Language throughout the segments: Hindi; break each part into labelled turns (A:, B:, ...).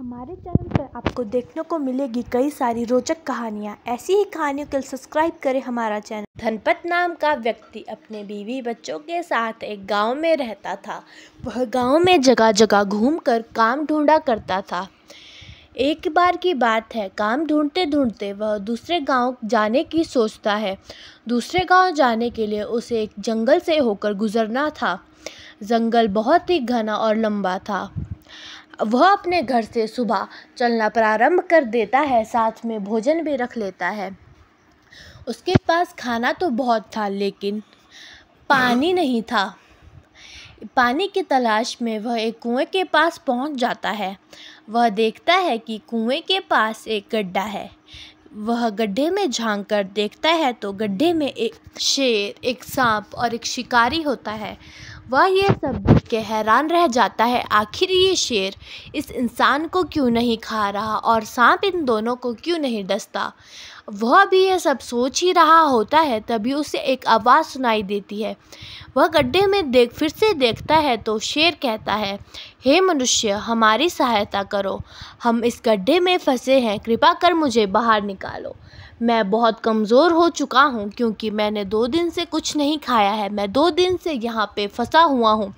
A: हमारे चैनल पर आपको देखने को मिलेगी कई सारी रोचक कहानियाँ। ऐसी ही कहानियों के लिए सब्सक्राइब करें हमारा चैनल। धनपत नाम का व्यक्ति अपने बीवी बच्चों के साथ एक गांव में रहता था। वह गांव में जगह जगह घूमकर काम ढूंढा करता था। एक बार की बात है, काम ढूंढते ढूंढते वह दूसरे गांव जाने की सोचता है। दूसरे गांव जाने के लिए उसे एक जंगल से होकर गुजरना था। जंगल बहुत ही घना और लंबा था। वह अपने घर से सुबह चलना प्रारंभ कर देता है, साथ में भोजन भी रख लेता है। उसके पास खाना तो बहुत था, लेकिन पानी नहीं था। पानी की तलाश में वह एक कुएं के पास पहुंच जाता है। वह देखता है कि कुएं के पास एक गड्ढा है। वह गड्ढे में झांककर देखता है तो गड्ढे में एक शेर, एक सांप और एक शिकारी होता है। वह यह सब देख के हैरान रह जाता है, आखिर ये शेर इस इंसान को क्यों नहीं खा रहा और सांप इन दोनों को क्यों नहीं डसता। वह भी यह सब सोच ही रहा होता है, तभी उसे एक आवाज़ सुनाई देती है। वह गड्ढे में फिर से देखता है तो शेर कहता है, हे मनुष्य, हमारी सहायता करो, हम इस गड्ढे में फंसे हैं, कृपा कर मुझे बाहर निकालो। मैं बहुत कमज़ोर हो चुका हूँ क्योंकि मैंने 2 दिन से कुछ नहीं खाया है। मैं 2 दिन से यहाँ पे फंसा हुआ हूँ,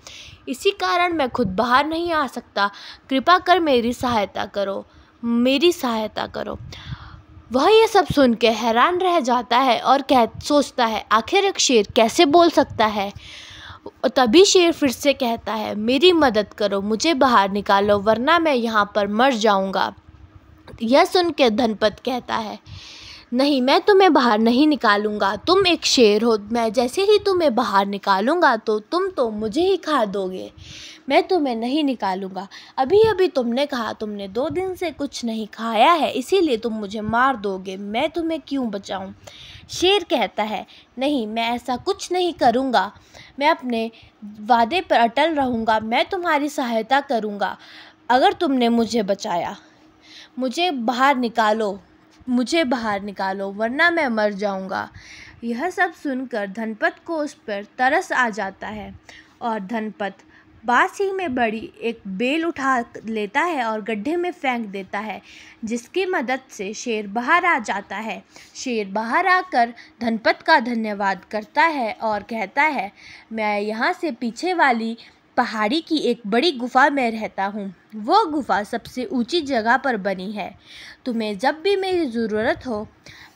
A: इसी कारण मैं खुद बाहर नहीं आ सकता। कृपा कर मेरी सहायता करो, मेरी सहायता करो। वह ये सब सुन के हैरान रह जाता है और सोचता है, आखिर एक शेर कैसे बोल सकता है। तभी शेर फिर से कहता है, मेरी मदद करो, मुझे बाहर निकालो, वरना मैं यहाँ पर मर जाऊँगा। यह सुन के धनपत कहता है, नहीं, मैं तुम्हें बाहर नहीं निकालूंगा। तुम एक शेर हो, मैं जैसे ही तुम्हें बाहर निकालूंगा तो तुम तो मुझे ही खा दोगे। मैं तुम्हें नहीं निकालूंगा। अभी अभी तुमने कहा तुमने 2 दिन से कुछ नहीं खाया है, इसीलिए तुम मुझे मार दोगे। मैं तुम्हें क्यों बचाऊं? शेर कहता है, नहीं, मैं ऐसा कुछ नहीं करूंगा। मैं अपने वादे पर अटल रहूंगा। मैं तुम्हारी सहायता करूंगा अगर तुमने मुझे बचाया। मुझे बाहर निकालो, वरना मैं मर जाऊंगा। यह सब सुनकर धनपत को उस पर तरस आ जाता है और धनपत पास ही में बड़ी एक बेल उठा लेता है और गड्ढे में फेंक देता है, जिसकी मदद से शेर बाहर आ जाता है। शेर बाहर आकर धनपत का धन्यवाद करता है और कहता है, मैं यहाँ से पीछे वाली पहाड़ी की एक बड़ी गुफा में रहता हूँ। वो गुफा सबसे ऊंची जगह पर बनी है। तुम्हें जब भी मेरी ज़रूरत हो,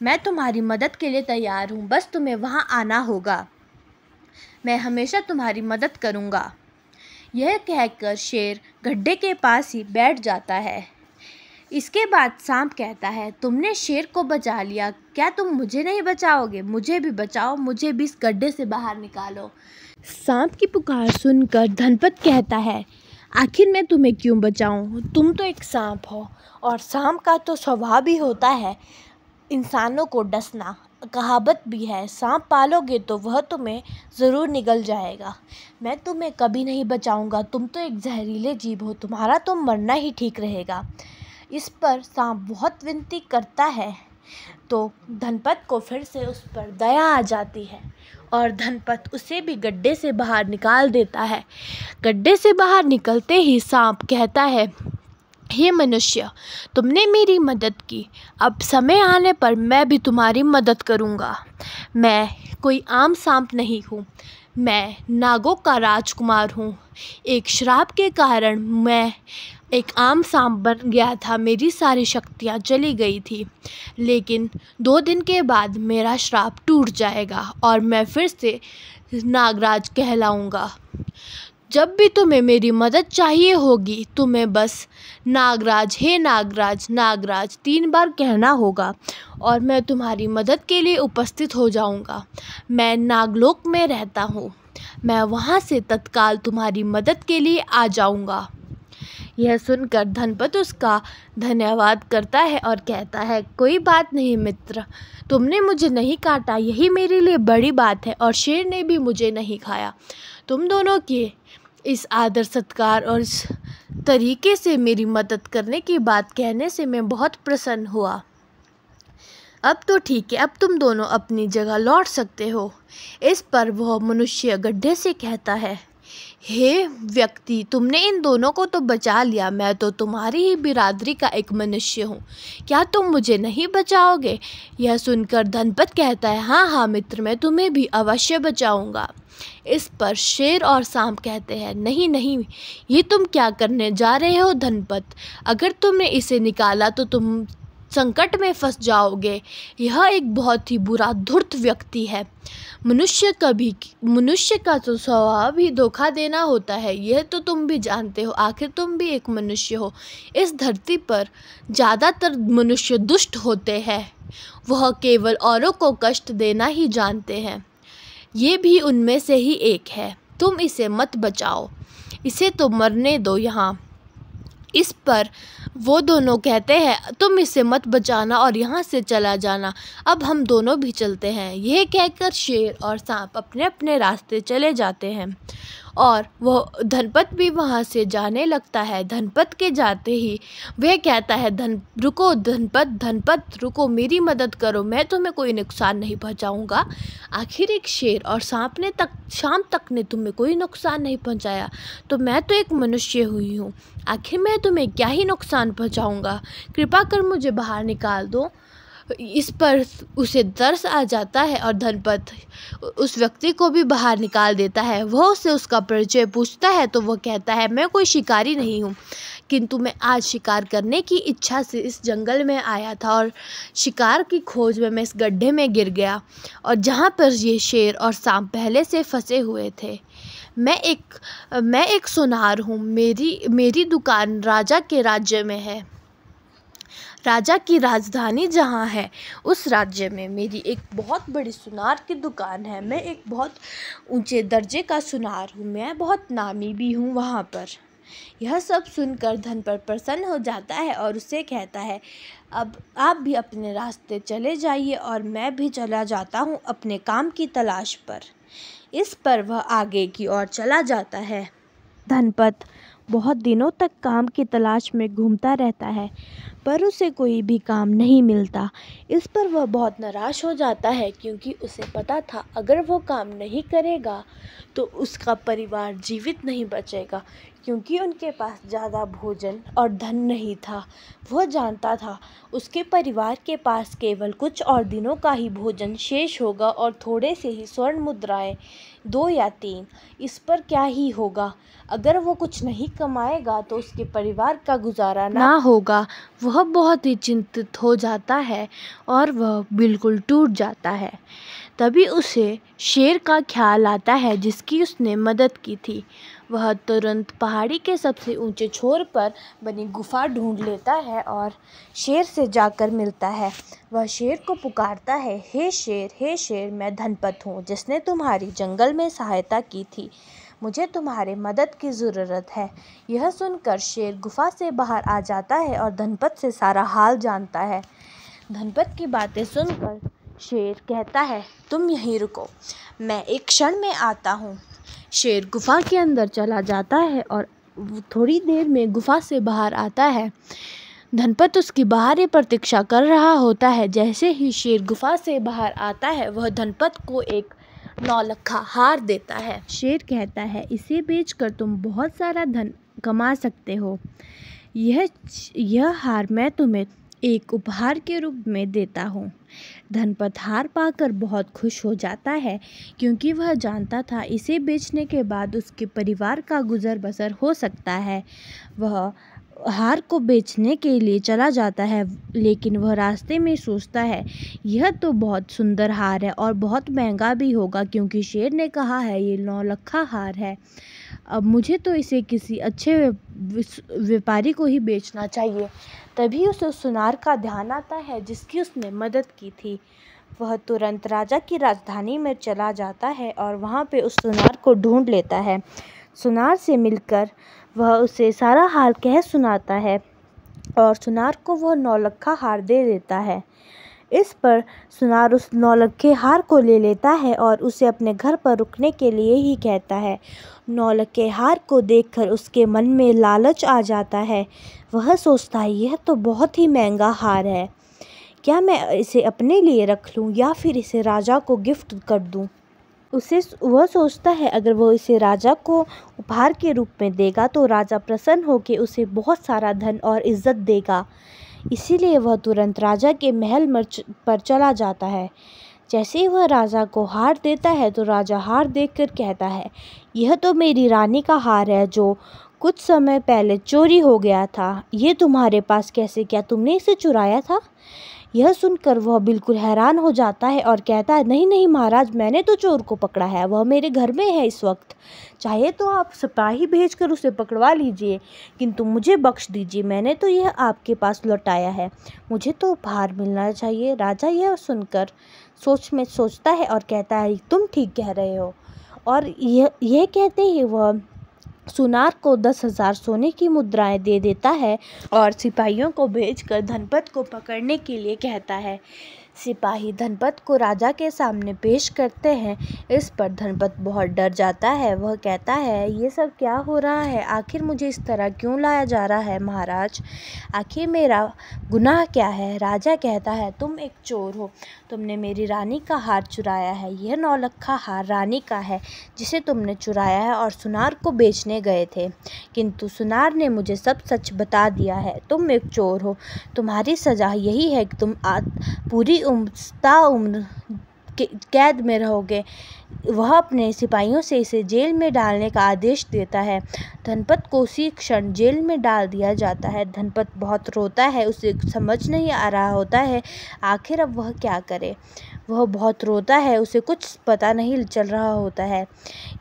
A: मैं तुम्हारी मदद के लिए तैयार हूँ। बस तुम्हें वहाँ आना होगा। मैं हमेशा तुम्हारी मदद करूँगा। यह कहकर शेर गड्ढे के पास ही बैठ जाता है। इसके बाद सांप कहता है, तुमने शेर को बचा लिया, क्या तुम मुझे नहीं बचाओगे? मुझे भी बचाओ, मुझे भी इस गड्ढे से बाहर निकालो। सांप की पुकार सुनकर धनपत कहता है, आखिर मैं तुम्हें क्यों बचाऊं? तुम तो एक सांप हो और सांप का तो स्वभाव ही होता है इंसानों को डसना। कहावत भी है, सांप पालोगे तो वह तुम्हें ज़रूर निगल जाएगा। मैं तुम्हें कभी नहीं बचाऊंगा। तुम तो एक जहरीले जीव हो, तुम्हारा तो मरना ही ठीक रहेगा। इस पर सांप बहुत विनती करता है तो धनपत को फिर से उस पर दया आ जाती है और धनपत उसे भी गड्ढे से बाहर निकाल देता है। गड्ढे से बाहर निकलते ही सांप कहता है, हे मनुष्य, तुमने मेरी मदद की, अब समय आने पर मैं भी तुम्हारी मदद करूँगा। मैं कोई आम सांप नहीं हूँ, मैं नागों का राजकुमार हूँ। एक श्राप के कारण मैं एक आम सांप बन गया था, मेरी सारी शक्तियाँ चली गई थी, लेकिन 2 दिन के बाद मेरा श्राप टूट जाएगा और मैं फिर से नागराज कहलाऊँगा। जब भी तुम्हें मेरी मदद चाहिए होगी, तुम्हें बस नागराज, हे नागराज, नागराज 3 बार कहना होगा और मैं तुम्हारी मदद के लिए उपस्थित हो जाऊंगा। मैं नागलोक में रहता हूँ, मैं वहाँ से तत्काल तुम्हारी मदद के लिए आ जाऊंगा। यह सुनकर धनपत उसका धन्यवाद करता है और कहता है, कोई बात नहीं मित्र, तुमने मुझे नहीं काटा, यही मेरे लिए बड़ी बात है, और शेर ने भी मुझे नहीं खाया। तुम दोनों के इस आदर सत्कार और इस तरीके से मेरी मदद करने की बात कहने से मैं बहुत प्रसन्न हुआ। अब तो ठीक है, अब तुम दोनों अपनी जगह लौट सकते हो। इस पर वह मनुष्य गड्ढे से कहता है, हे व्यक्ति, तुमने इन दोनों को तो बचा लिया, मैं तो तुम्हारी ही बिरादरी का एक मनुष्य हूँ, क्या तुम मुझे नहीं बचाओगे? यह सुनकर धनपत कहता है, हाँ हाँ मित्र, मैं तुम्हें भी अवश्य बचाऊंगा। इस पर शेर और सांप कहते हैं, नहीं नहीं, ये तुम क्या करने जा रहे हो धनपत? अगर तुमने इसे निकाला तो तुम संकट में फंस जाओगे। यह एक बहुत ही बुरा धूर्त व्यक्ति है। मनुष्य का तो स्वभाव ही धोखा देना होता है, यह तो तुम भी जानते हो, आखिर तुम भी एक मनुष्य हो। इस धरती पर ज़्यादातर मनुष्य दुष्ट होते हैं, वह केवल औरों को कष्ट देना ही जानते हैं। ये भी उनमें से ही एक है। तुम इसे मत बचाओ, इसे तो मरने दो यहाँ। इस पर वो दोनों कहते हैं, तुम इसे मत बचाना और यहाँ से चला जाना, अब हम दोनों भी चलते हैं। यह कहकर शेर और सांप अपने अपने रास्ते चले जाते हैं और वह धनपत भी वहाँ से जाने लगता है। धनपत के जाते ही वह कहता है, रुको धनपत रुको, मेरी मदद करो, मैं तुम्हें कोई नुकसान नहीं पहुँचाऊँगा। आखिर एक शेर और सांप ने शाम तक ने तुम्हें कोई नुकसान नहीं पहुँचाया, तो मैं तो एक मनुष्य हुई हूँ, आखिर मैं तुम्हें क्या ही नुकसान पहुँचाऊँगा, कृपा कर मुझे बाहर निकाल दो। इस पर उसे तरस आ जाता है और धनपत उस व्यक्ति को भी बाहर निकाल देता है। वह उससे उसका परिचय पूछता है तो वह कहता है, मैं कोई शिकारी नहीं हूँ, किंतु मैं आज शिकार करने की इच्छा से इस जंगल में आया था और शिकार की खोज में मैं इस गड्ढे में गिर गया, और जहाँ पर ये शेर और सांप पहले से फंसे हुए थे। मैं एक सुनार हूँ, मेरी दुकान राजा के राज्य में है। राजा की राजधानी जहाँ है उस राज्य में मेरी एक बहुत बड़ी सुनार की दुकान है। मैं एक बहुत ऊंचे दर्जे का सुनार हूँ, मैं बहुत नामी भी हूँ वहाँ पर। यह सब सुनकर धनपत प्रसन्न हो जाता है और उससे कहता है, अब आप भी अपने रास्ते चले जाइए और मैं भी चला जाता हूँ अपने काम की तलाश पर। इस पर वह आगे की ओर चला जाता है। धनपत बहुत दिनों तक काम की तलाश में घूमता रहता है, पर उसे कोई भी काम नहीं मिलता। इस पर वह बहुत निराश हो जाता है, क्योंकि उसे पता था अगर वो काम नहीं करेगा तो उसका परिवार जीवित नहीं बचेगा, क्योंकि उनके पास ज़्यादा भोजन और धन नहीं था। वह जानता था उसके परिवार के पास केवल कुछ और दिनों का ही भोजन शेष होगा और थोड़े से ही स्वर्ण मुद्राएं, 2 या 3। इस पर क्या ही होगा, अगर वो कुछ नहीं कमाएगा तो उसके परिवार का गुजारा ना होगा। वह बहुत ही चिंतित हो जाता है और वह बिल्कुल टूट जाता है। तभी उसे शेर का ख्याल आता है जिसकी उसने मदद की थी। वह तुरंत पहाड़ी के सबसे ऊंचे छोर पर बनी गुफा ढूंढ लेता है और शेर से जाकर मिलता है। वह शेर को पुकारता है, हे शेर, मैं धनपत हूँ जिसने तुम्हारी जंगल में सहायता की थी, मुझे तुम्हारे मदद की ज़रूरत है। यह सुनकर शेर गुफा से बाहर आ जाता है और धनपत से सारा हाल जानता है। धनपत की बातें सुनकर शेर कहता है, तुम यहीं रुको, मैं एक क्षण में आता हूँ। शेर गुफा के अंदर चला जाता है और थोड़ी देर में गुफा से बाहर आता है। धनपत उसकी बाहर ही प्रतीक्षा कर रहा होता है। जैसे ही शेर गुफा से बाहर आता है, वह धनपत को एक 9 लखा हार देता है। शेर कहता है, इसे बेचकर तुम बहुत सारा धन कमा सकते हो। यह हार मैं तुम्हें एक उपहार के रूप में देता हूँ। धनपत हार पाकर बहुत खुश हो जाता है, क्योंकि वह जानता था इसे बेचने के बाद उसके परिवार का गुजर बसर हो सकता है। वह हार को बेचने के लिए चला जाता है, लेकिन वह रास्ते में सोचता है, यह तो बहुत सुंदर हार है और बहुत महंगा भी होगा, क्योंकि शेर ने कहा है ये 9 लखा हार है। अब मुझे तो इसे किसी अच्छे व्यापारी को ही बेचना चाहिए। तभी उसे सुनार का ध्यान आता है जिसकी उसने मदद की थी। वह तुरंत राजा की राजधानी में चला जाता है और वहाँ पे उस सुनार को ढूंढ लेता है। सुनार से मिलकर वह उसे सारा हाल कह सुनाता है और सुनार को वह 9 लखा हार दे देता है। इस पर सुनार उस 9 लखे हार को ले लेता है और उसे अपने घर पर रुकने के लिए ही कहता है। 9 लखे हार को देखकर उसके मन में लालच आ जाता है। वह सोचता है, यह तो बहुत ही महंगा हार है, क्या मैं इसे अपने लिए रख लूं या फिर इसे राजा को गिफ्ट कर दूं। वह सोचता है अगर वो इसे राजा को उपहार के रूप में देगा तो राजा प्रसन्न होकर उसे बहुत सारा धन और इज्जत देगा। इसीलिए वह तुरंत राजा के महल पर चला जाता है। जैसे ही वह राजा को हार देता है तो राजा हार देखकर कहता है, यह तो मेरी रानी का हार है जो कुछ समय पहले चोरी हो गया था। ये तुम्हारे पास कैसे? क्या तुमने इसे चुराया था? यह सुनकर वह बिल्कुल हैरान हो जाता है और कहता है, नहीं नहीं महाराज, मैंने तो चोर को पकड़ा है, वह मेरे घर में है इस वक्त। चाहे तो आप सिपाही भेजकर उसे पकड़वा लीजिए, किंतु मुझे बख्श दीजिए, मैंने तो यह आपके पास लौटाया है, मुझे तो उपहार मिलना चाहिए। राजा यह सुनकर सोचता है और कहता है, तुम ठीक कह रहे हो। और यह कहते ही वह सुनार को 10,000 सोने की मुद्राएं दे देता है और सिपाहियों को भेजकर धनपत को पकड़ने के लिए कहता है। सिपाही धनपत को राजा के सामने पेश करते हैं। इस पर धनपत बहुत डर जाता है। वह कहता है, ये सब क्या हो रहा है? आखिर मुझे इस तरह क्यों लाया जा रहा है महाराज? आखिर मेरा गुनाह क्या है? राजा कहता है, तुम एक चोर हो, तुमने मेरी रानी का हार चुराया है। यह 9 लखा हार रानी का है जिसे तुमने चुराया है और सुनार को बेचने गए थे, किंतु सुनार ने मुझे सब सच बता दिया है। तुम एक चोर हो, तुम्हारी सज़ा यही है कि तुम पूरी उम्र कैद में रहोगे। वह अपने सिपाहियों से इसे जेल में डालने का आदेश देता है। धनपत को उसी क्षण जेल में डाल दिया जाता है। धनपत बहुत रोता है, उसे समझ नहीं आ रहा होता है आखिर अब वह क्या करे। वह बहुत रोता है, उसे कुछ पता नहीं चल रहा होता है।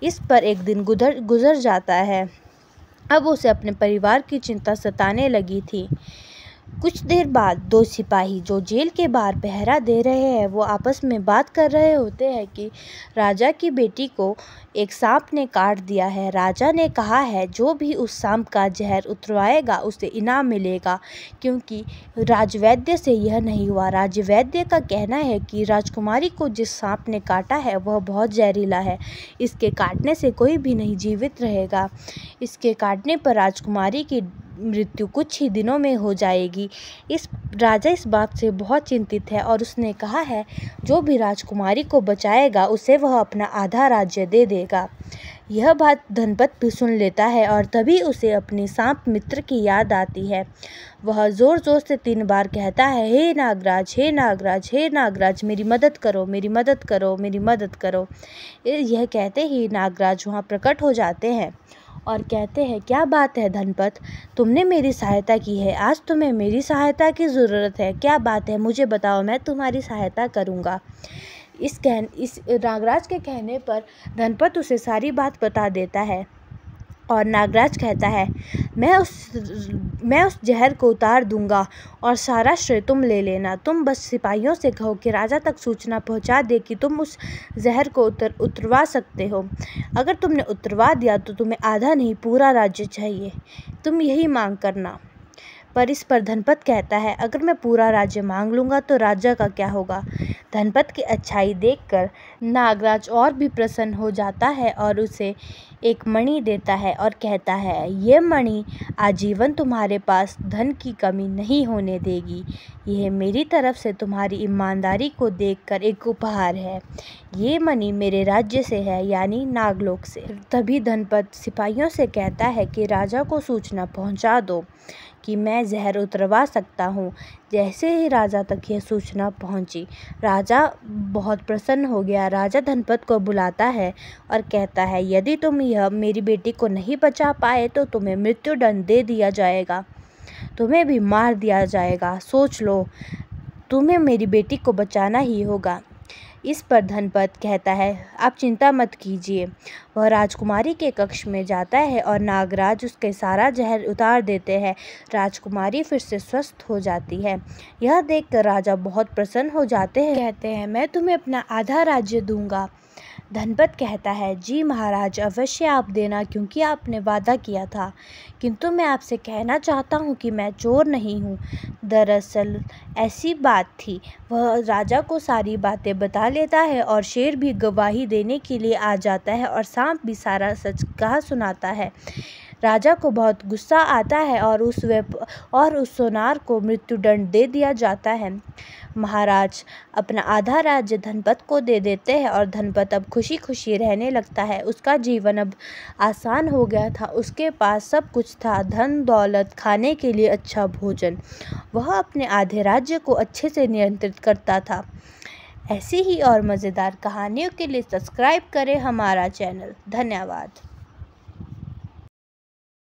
A: इस पर एक दिन गुजर जाता है। अब उसे अपने परिवार की चिंता सताने लगी थी। कुछ देर बाद 2 सिपाही जो जेल के बाहर पहरा दे रहे हैं वो आपस में बात कर रहे होते हैं कि राजा की बेटी को एक सांप ने काट दिया है। राजा ने कहा है जो भी उस सांप का जहर उतरवाएगा उसे इनाम मिलेगा, क्योंकि राजवैद्य से यह नहीं हुआ। राजवैद्य का कहना है कि राजकुमारी को जिस सांप ने काटा है वह बहुत जहरीला है, इसके काटने से कोई भी नहीं जीवित रहेगा। इसके काटने पर राजकुमारी की मृत्यु कुछ ही दिनों में हो जाएगी। राजा इस बात से बहुत चिंतित है और उसने कहा है जो भी राजकुमारी को बचाएगा उसे वह अपना आधा राज्य दे देगा। यह बात धनपत भी सुन लेता है और तभी उसे अपने सांप मित्र की याद आती है। वह ज़ोर ज़ोर से 3 बार कहता है, हे नागराज, हे नागराज, हे नागराज, मेरी मदद करो, मेरी मदद करो, मेरी मदद करो। यह कहते ही नागराज वहाँ प्रकट हो जाते हैं और कहते हैं, क्या बात है धनपत, तुमने मेरी सहायता की है, आज तुम्हें मेरी सहायता की ज़रूरत है, क्या बात है मुझे बताओ, मैं तुम्हारी सहायता करूँगा। इस नागराज के कहने पर धनपत उसे सारी बात बता देता है और नागराज कहता है, मैं उस जहर को उतार दूंगा और सारा श्रेय तुम ले लेना। तुम बस सिपाहियों से कहो कि राजा तक सूचना पहुंचा दे कि तुम उस जहर को उतरवा सकते हो। अगर तुमने उतरवा दिया तो तुम्हें आधा नहीं पूरा राज्य चाहिए, तुम यही मांग करना। पर इस पर धनपत कहता है, अगर मैं पूरा राज्य मांग लूँगा तो राजा का क्या होगा। धनपत की अच्छाई देखकर नागराज और भी प्रसन्न हो जाता है और उसे एक मणि देता है और कहता है, ये मणि आजीवन तुम्हारे पास धन की कमी नहीं होने देगी। यह मेरी तरफ से तुम्हारी ईमानदारी को देखकर एक उपहार है। ये मणि मेरे राज्य से है, यानी नागलोक से। तभी धनपत सिपाहियों से कहता है कि राजा को सूचना पहुंचा दो कि मैं जहर उतरवा सकता हूँ। जैसे ही राजा तक यह सूचना पहुँची, राजा बहुत प्रसन्न हो गया। राजा धनपत को बुलाता है और कहता है, यदि तुम यह मेरी बेटी को नहीं बचा पाए तो तुम्हें मृत्युदंड दे दिया जाएगा, तुम्हें भी मार दिया जाएगा। सोच लो, तुम्हें मेरी बेटी को बचाना ही होगा। इस पर धनपत कहता है, आप चिंता मत कीजिए। वह राजकुमारी के कक्ष में जाता है और नागराज उसके सारा जहर उतार देते हैं। राजकुमारी फिर से स्वस्थ हो जाती है। यह देखकर राजा बहुत प्रसन्न हो जाते हैं, कहते हैं, मैं तुम्हें अपना आधा राज्य दूंगा। धनपत कहता है, जी महाराज, अवश्य आप देना, क्योंकि आपने वादा किया था, किंतु मैं आपसे कहना चाहता हूँ कि मैं चोर नहीं हूँ। दरअसल ऐसी बात थी। वह राजा को सारी बातें बता लेता है और शेर भी गवाही देने के लिए आ जाता है और सांप भी सारा सच कहा सुनाता है। राजा को बहुत गुस्सा आता है और उस सोनार को मृत्युदंड दे दिया जाता है। महाराज अपना आधा राज्य धनपत को दे देते हैं और धनपत अब खुशी खुशी रहने लगता है। उसका जीवन अब आसान हो गया था। उसके पास सब कुछ था, धन दौलत, खाने के लिए अच्छा भोजन। वह अपने आधे राज्य को अच्छे से नियंत्रित करता था। ऐसी ही और मज़ेदार कहानियों के लिए सब्सक्राइब करें हमारा चैनल। धन्यवाद।